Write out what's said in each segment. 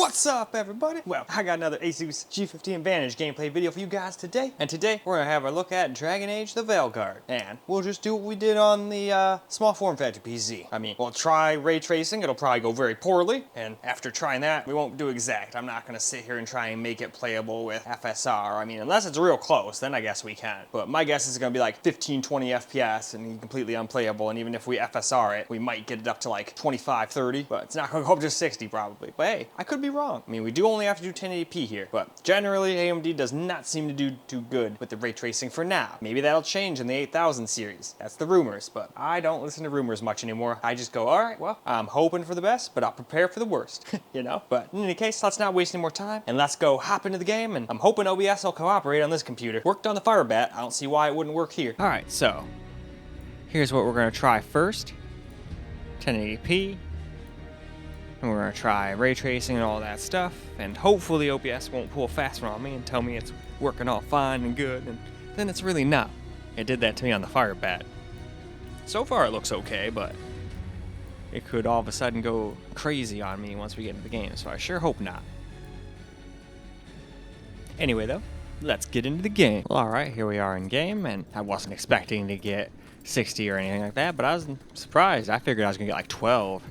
What's up, everybody? Well, I got another Asus G15 Advantage gameplay video for you guys today, and today we're gonna have a look at Dragon Age The Veilguard, and we'll just do what we did on the small form factor PC. I mean, we'll try ray tracing. It'll probably go very poorly, and after trying that, we won't do exact. I'm not gonna sit here and try and make it playable with FSR. I mean, unless it's real close, then I guess we can. But my guess is gonna be like 15-20 FPS and completely unplayable, and even if we FSR it, we might get it up to like 25-30, but it's not gonna go up to 60 probably. But hey, I could be wrong. I mean, we do only have to do 1080p here, but generally AMD does not seem to do too good with the ray tracing for now. Maybe that'll change in the 8000 series. That's the rumors, but I don't listen to rumors much anymore. I just go, all right, well, I'm hoping for the best, but I'll prepare for the worst, you know? But in any case, let's not waste any more time, and let's go hop into the game, and I'm hoping OBS will cooperate on this computer. Worked on the Firebat, I don't see why it wouldn't work here. All right, so here's what we're gonna try first. 1080p. And we're gonna try ray tracing and all that stuff, and hopefully OBS won't pull faster on me and tell me it's working all fine and good, and then it's really not. It did that to me on the Firebat. So far it looks okay, but it could all of a sudden go crazy on me once we get into the game, so I sure hope not. Anyway though, let's get into the game. Well, alright, here we are in game, and I wasn't expecting to get 60 or anything like that, but I was surprised. I figured I was gonna get like 12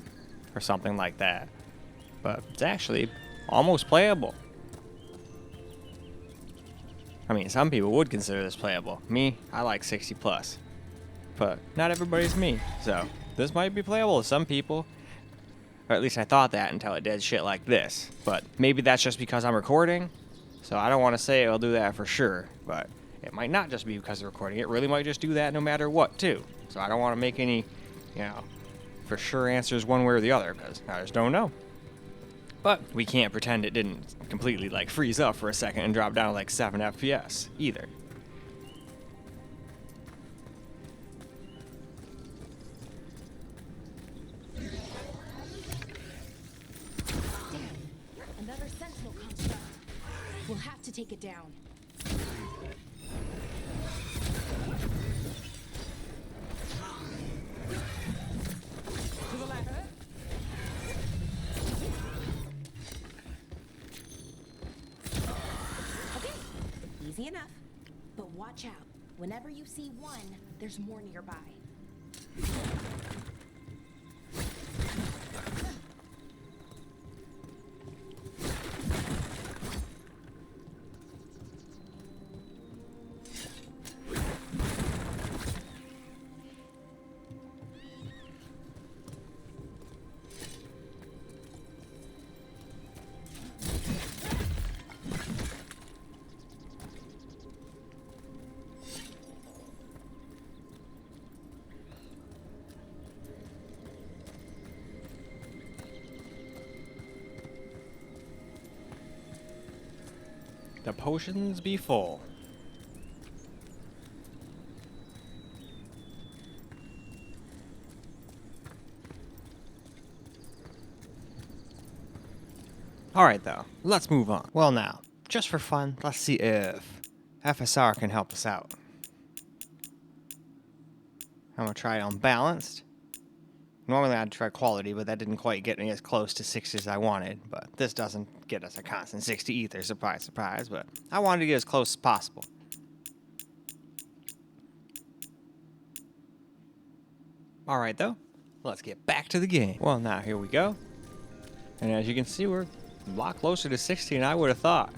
or something like that, but it's actually almost playable. I mean, some people would consider this playable. Me, I like 60 plus, but not everybody's me, so this might be playable to some people, or at least I thought that until it did shit like this. But maybe that's just because I'm recording, so I don't want to say it'll do that for sure, but it might not just be because of recording. It really might just do that no matter what too, so I don't want to make any, you know, for sure answers one way or the other, because I just don't know. But we can't pretend it didn't completely like freeze up for a second and drop down to like 7 FPS either. Another sentinel construct. We'll have to take it down. Easy enough, but watch out. Whenever you see one, there's more nearby. The potions be full. Alright though, let's move on. Well now, just for fun, let's see if FSR can help us out. I'm gonna try unbalanced. Normally I'd try quality, but that didn't quite get me as close to 60 as I wanted. But this doesn't get us a constant 60 either, surprise, surprise. But I wanted to get as close as possible. Alright though, let's get back to the game. Well now, here we go. And as you can see, we're a lot closer to 60 than I would have thought.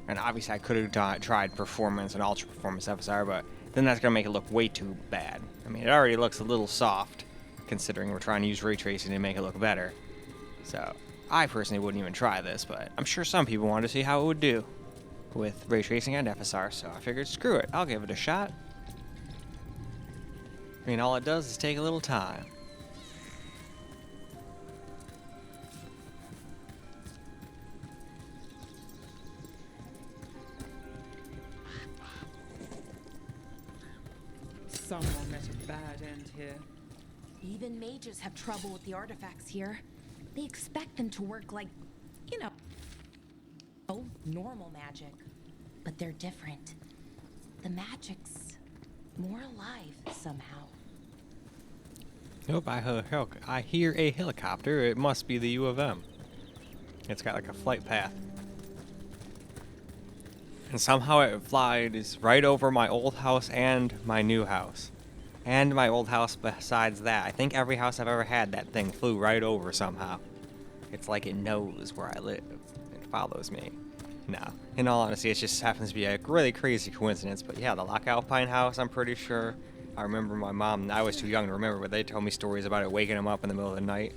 And obviously I could have tried performance and ultra performance FSR, but then that's gonna make it look way too bad. I mean, it already looks a little soft, considering we're trying to use ray tracing to make it look better. So, I personally wouldn't even try this, but I'm sure some people want to see how it would do with ray tracing and FSR, so I figured, screw it, I'll give it a shot. I mean, all it does is take a little time. Someone met a bad end here. Even mages have trouble with the artifacts here. They expect them to work like, you know, normal magic. But they're different. The magic's more alive somehow. Nope, I hear a helicopter. It must be the U of M. It's got like a flight path. And somehow it flies right over my old house and my new house. And my old house besides that. I think every house I've ever had, that thing flew right over somehow. It's like it knows where I live. It follows me. No. In all honesty, it just happens to be a really crazy coincidence. But yeah, the Lock Alpine house, I'm pretty sure. I remember my mom, I was too young to remember, but they told me stories about it waking them up in the middle of the night.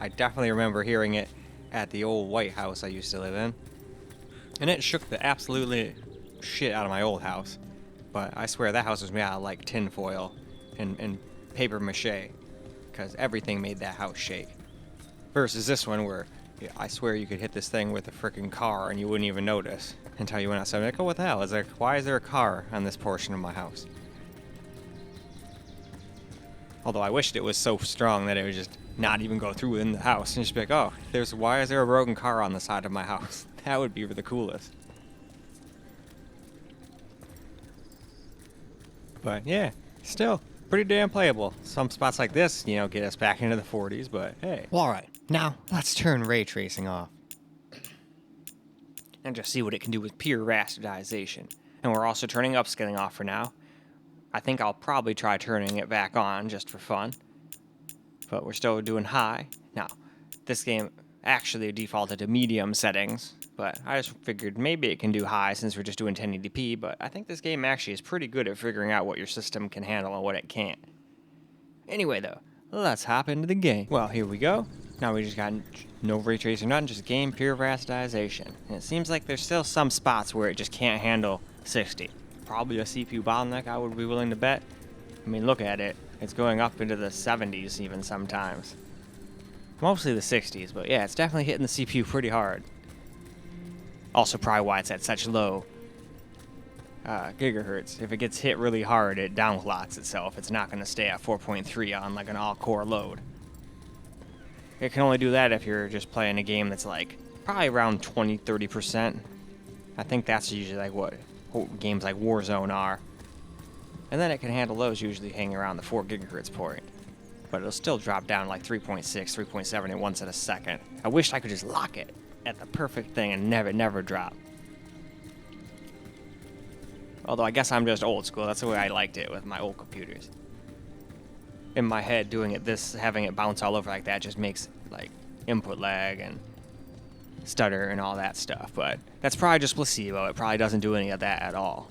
I definitely remember hearing it at the old white house I used to live in. And it shook the absolutely shit out of my old house. But I swear that house was made out of like tin foil and paper mache. Because everything made that house shake. Versus this one where I swear you could hit this thing with a freaking car and you wouldn't even notice. Until you went outside. Like, oh, what the hell? It's like, why is there a car on this portion of my house? Although I wished it was so strong that it would just not even go through in the house. And just be like, oh, why is there a broken car on the side of my house? That would be the coolest. But yeah, still pretty damn playable. Some spots like this, you know, get us back into the 40s, but hey. Well, alright, now let's turn ray tracing off. And just see what it can do with pure rasterization. And we're also turning upscaling off for now. I think I'll probably try turning it back on just for fun. But we're still doing high. Now, this game actually defaulted to medium settings, but I just figured maybe it can do high since we're just doing 1080p, but I think this game actually is pretty good at figuring out what your system can handle and what it can't. Anyway though, let's hop into the game. Well, here we go. Now we just got no ray tracing, nothing, just game pure rasterization. And it seems like there's still some spots where it just can't handle 60. Probably a CPU bottleneck, I would be willing to bet. I mean, look at it. It's going up into the 70s even sometimes. Mostly the 60s, but yeah, it's definitely hitting the CPU pretty hard. Also probably why it's at such low gigahertz. If it gets hit really hard, it downclocks itself. It's not going to stay at 4.3 on like an all-core load. It can only do that if you're just playing a game that's like probably around 20-30%. I think that's usually like what games like Warzone are. And then it can handle those usually hanging around the 4 gigahertz point. But it'll still drop down like 3.6, 3.7 at once in a second. I wish I could just lock it at the perfect thing and never drop. Although I guess I'm just old school. That's the way I liked it with my old computers. In my head, doing it having it bounce all over like that just makes like input lag and stutter and all that stuff. But that's probably just placebo. It probably doesn't do any of that at all.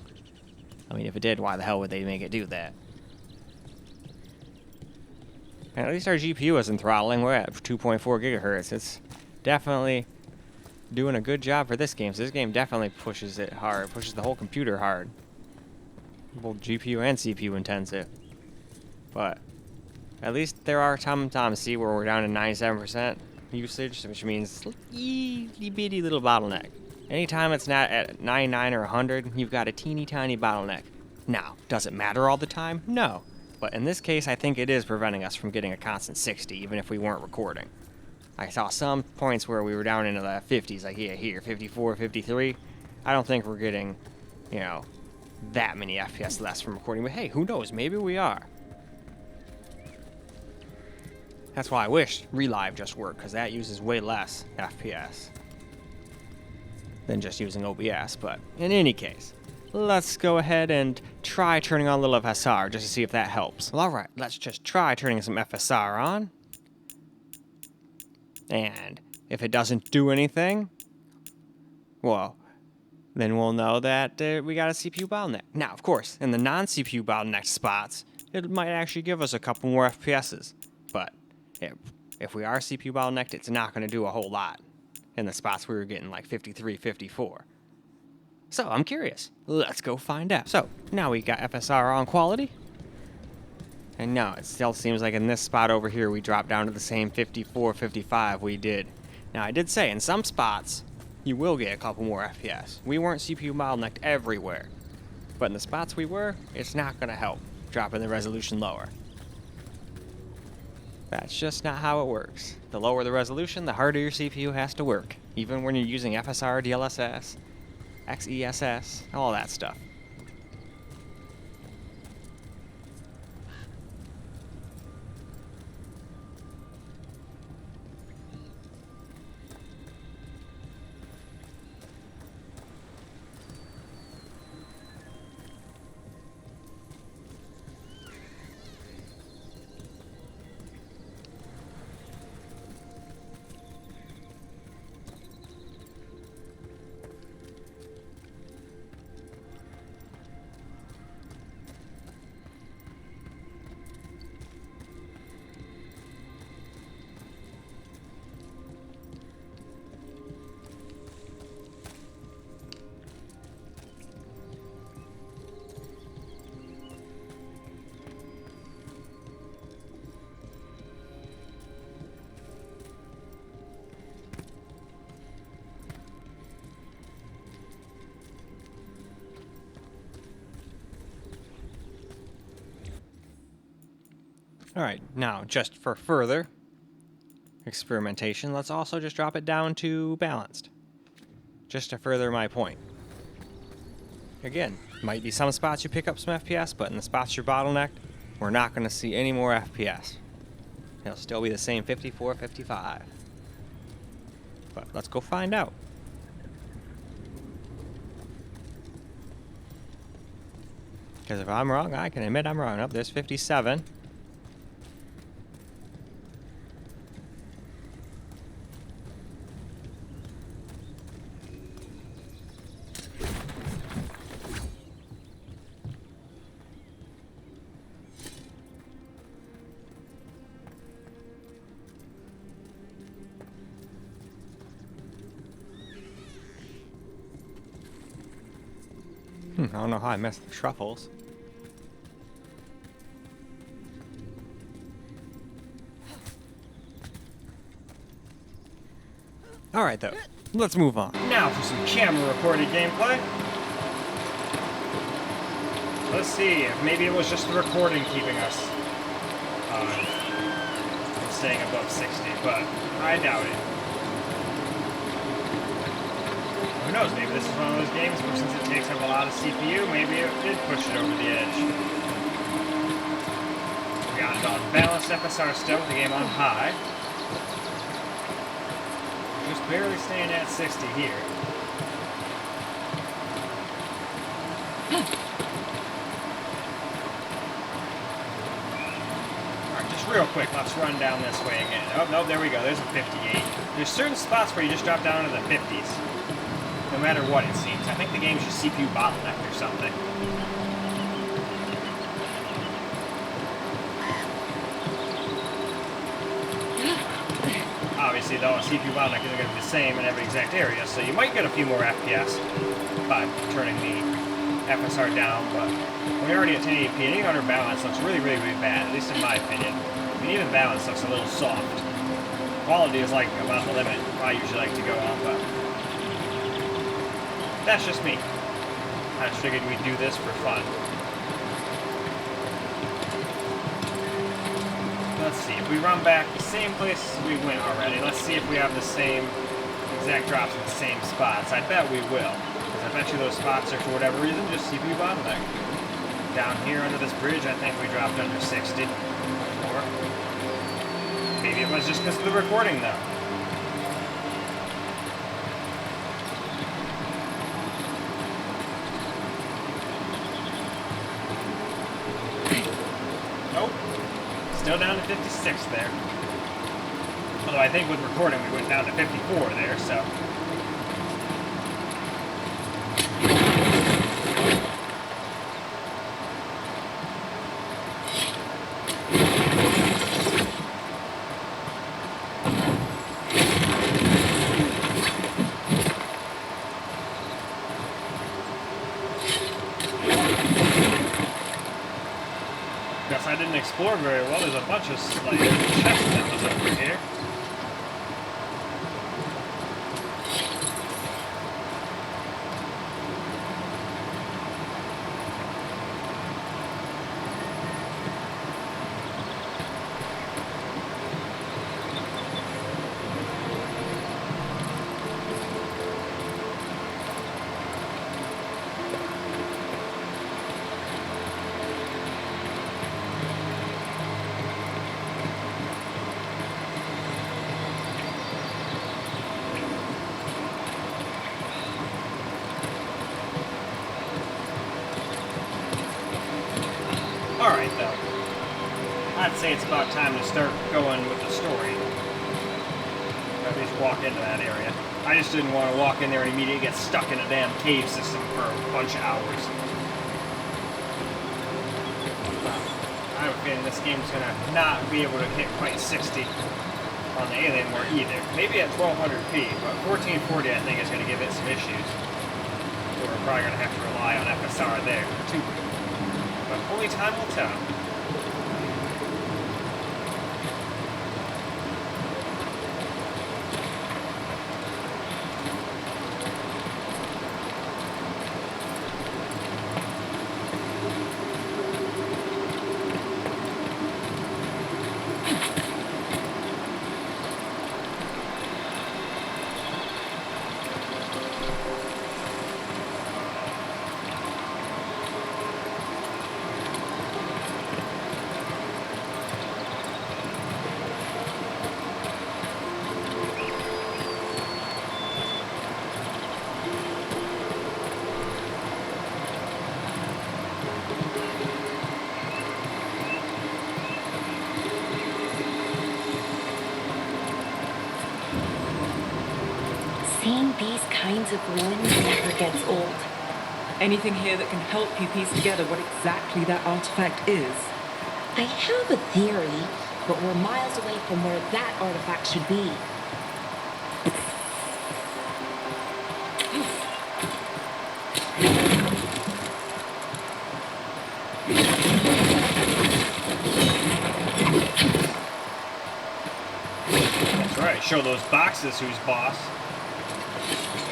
I mean, if it did, why the hell would they make it do that? And at least our GPU isn't throttling. We're at 2.4 gigahertz. It's definitely doing a good job for this game. So this game definitely pushes it hard, pushes the whole computer hard. Both GPU and CPU intensive. But at least there are sometimes, see, where we're down to 97% usage, which means itty bitty little bottleneck. Anytime it's not at 99 or 100, you've got a teeny tiny bottleneck. Now, does it matter all the time? No. But in this case, I think it is preventing us from getting a constant 60, even if we weren't recording. I saw some points where we were down into the 50s, like here, 54, 53. I don't think we're getting, you know, that many FPS less from recording, but hey, who knows, maybe we are. That's why I wish Relive just worked, because that uses way less FPS than just using OBS, but in any case, let's go ahead and try turning on a little FSR just to see if that helps. Well, alright, let's just try turning some FSR on. And if it doesn't do anything, well, then we'll know that we got a CPU bottleneck. Now, of course, in the non-CPU bottleneck spots, it might actually give us a couple more FPSs. But if we are CPU bottlenecked, it's not going to do a whole lot in the spots we were getting like 53, 54. So, I'm curious. Let's go find out. So, now we got FSR on quality. And no, it still seems like in this spot over here, we dropped down to the same 54, 55 we did. Now, I did say, in some spots, you will get a couple more FPS. We weren't CPU bottlenecked everywhere. But in the spots we were, it's not going to help dropping the resolution lower. That's just not how it works. The lower the resolution, the harder your CPU has to work. Even when you're using FSR, DLSS, XESS, all that stuff. Alright, now just for further experimentation, let's also just drop it down to balanced. Just to further my point. Again, might be some spots you pick up some FPS, but in the spots you're bottlenecked, we're not going to see any more FPS. It'll still be the same 54, 55. But let's go find out. Because if I'm wrong, I can admit I'm wrong. Oh, there's 57. I don't know how I missed the truffles. Alright though, let's move on. Now for some camera recorded gameplay. Let's see if maybe it was just the recording keeping us from staying above 60, but I doubt it. Who knows, maybe this is one of those games where since it takes up a lot of CPU, maybe it did push it over the edge. We got it on balanced FSR still with the game on high. Just barely staying at 60 here. Alright, just real quick, let's run down this way again. Oh, no, there we go, there's a 58. There's certain spots where you just drop down to the 50s. No matter what, it seems. I think the game's just CPU bottlenecked or something. Obviously, though, a CPU bottleneck isn't going to be the same in every exact area, so you might get a few more FPS by turning the FSR down, but when you're already at 1080p, anything under balance looks really, really, really bad, at least in my opinion. I mean, even balance looks a little soft. Quality is like about the limit I usually like to go on, but that's just me. I just figured we'd do this for fun. Let's see, if we run back the same place we went already, let's see if we have the same exact drops in the same spots. I bet we will, because I bet you those spots are, for whatever reason, just CPU bottleneck. Down here under this bridge, I think we dropped under 60. Or maybe it was just because of the recording, though. Still down to 56 there. Although I think with recording we went down to 54 there, so. Guess I didn't explore very well. There's a bunch of like chests that was over here. Alright, though. I'd say it's about time to start going with the story. Or at least walk into that area. I just didn't want to walk in there and immediately get stuck in a damn cave system for a bunch of hours. I have a feeling this game's going to not be able to hit quite 60 on the Alienware either. Maybe at 1200p, but 1440 I think is going to give it some issues. So we're probably going to have to rely on FSR there, too. But only time will tell. Seeing these kinds of ruins never gets old. Anything here that can help you piece together what exactly that artifact is? I have a theory, but we're miles away from where that artifact should be. That's right, show those boxes who's boss.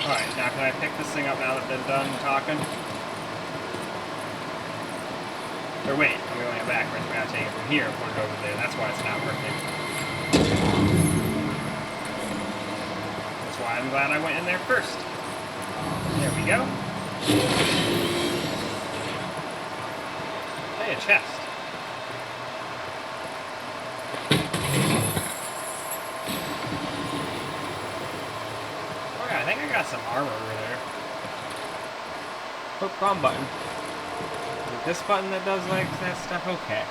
Alright, now can I pick this thing up now that they're done talking? Or wait, I'm going backwards. We gotta take it from here and put it over there. That's why it's not working. That's why I'm glad I went in there first. There we go. Hey, a chest. Okay, I think I got some armor over there. Hook bomb button. Is it this button that does like that stuff? Okay.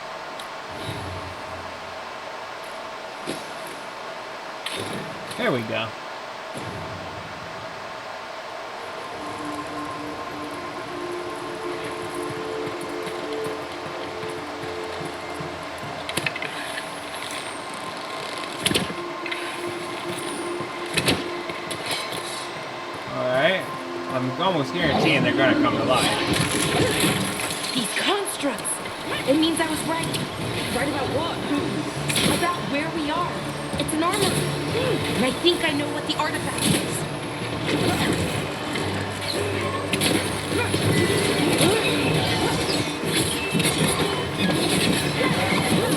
There we go. Alright. I'm almost guaranteeing they're gonna come to life. These constructs! It means I was right. Right about what? About where we are. It's an armor. And I think I know what the artifact is.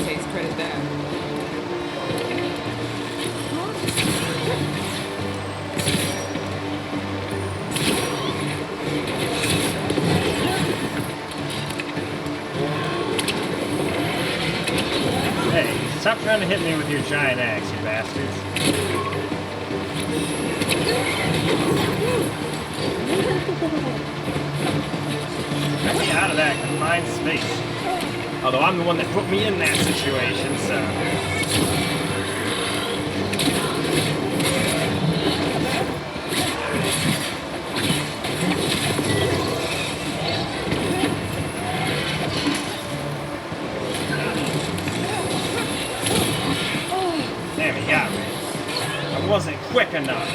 Takes credit there. Hey, stop trying to hit me with your giant axe, you bastards. Get me out of that confined space. Although I'm the one that put me in that situation, so... Damn, he got me. I wasn't quick enough.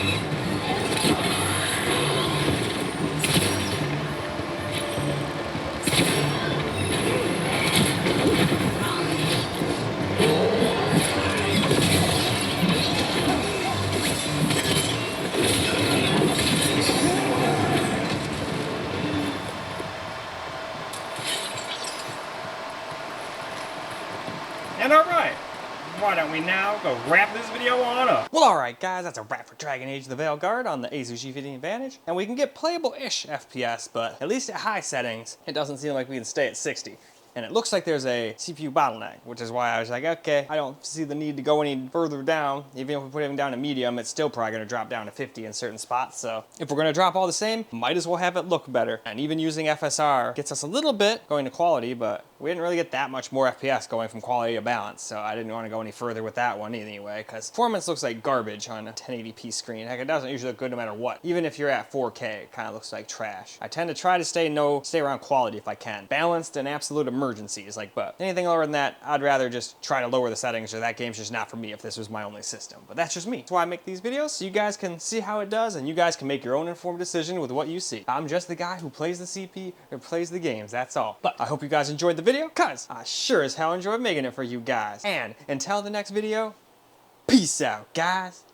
And alright, why don't we now go wrap this video on up? Well, alright guys, that's a wrap for Dragon Age The Veilguard on the Asus G15 Advantage. And we can get playable-ish FPS, but at least at high settings, it doesn't seem like we can stay at 60. And it looks like there's a CPU bottleneck, which is why I was like, okay, I don't see the need to go any further down. Even if we put it down to medium, it's still probably gonna drop down to 50 in certain spots. So if we're gonna drop all the same, might as well have it look better. And even using FSR gets us a little bit going to quality, but we didn't really get that much more FPS going from quality to balance. So I didn't want to go any further with that one anyway, because performance looks like garbage on a 1080p screen. Heck, it doesn't usually look good no matter what. Even if you're at 4K, it kind of looks like trash. I tend to try to stay around quality if I can. Balanced and absolute emergencies, like, but anything lower than that, I'd rather just try to lower the settings, or that game's just not for me if this was my only system. But that's just me. That's why I make these videos, so you guys can see how it does, and you guys can make your own informed decision with what you see. I'm just the guy who plays the CP or plays the games, that's all. But I hope you guys enjoyed the video, cause I sure as hell enjoyed making it for you guys. And until the next video, peace out, guys.